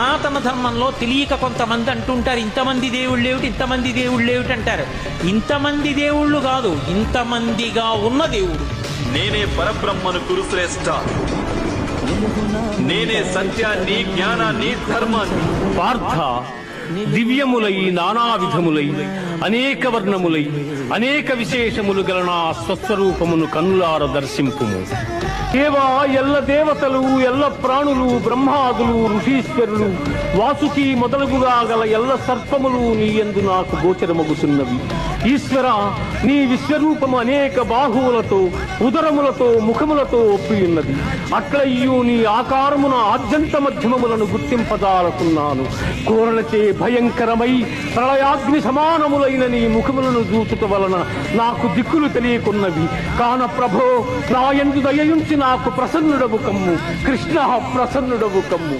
సనాతన ధర్మంలో తెలియక కొంతమంది అంటుంటారు, ఇంతమంది దేవుళ్ళు ఏమిటి, ఇంతమంది దేవుళ్ళు ఏమిటి అంటారు. ఇంతమంది దేవుళ్ళు కాదు, ఇంతమందిగా ఉన్న దేవుడు. నేనే పరబ్రహ్మను కురుశ్రేష్ఠ, నేనే సత్యాన్ని, జ్ఞానాన్ని, ధర్మాన్ని. పార్థ, దివ్యములై నానా విధములై అనేక వర్ణములై అనేక విశేషములు గల నా స్వస్వరూపమును కన్నులార దర్శింపుము. దేవా, ఎల్ల దేవతలు, ఎల్ల ప్రాణులు, బ్రహ్మాదులు, ఋషీశ్వరులు, వాసుకి మొదలుగుగా గల ఎల్ల సర్పములు నీ యందు నాకు గోచరమగుతున్నవి. ఈశ్వర, నీ విశ్వరూపము అనేక బాహువులతో, ఉదరములతో, ముఖములతో ఒప్పియున్నది. అట్లయ్యూ నీ ఆకారమున ఆద్యంత మధ్యమములను గుర్తింపదాలకున్నాను. కోరలచే భయంకరమై ప్రళయాగ్ని సమానములైన నీ ముఖములను చూచుట వలన నాకు దిక్కులు తెలియకున్నవి. కాన ప్రభో, నా యందు దయయుంచి నాకు ప్రసన్నుడవు కమ్ము. కృష్ణ, ప్రసన్నుడవు కమ్ము.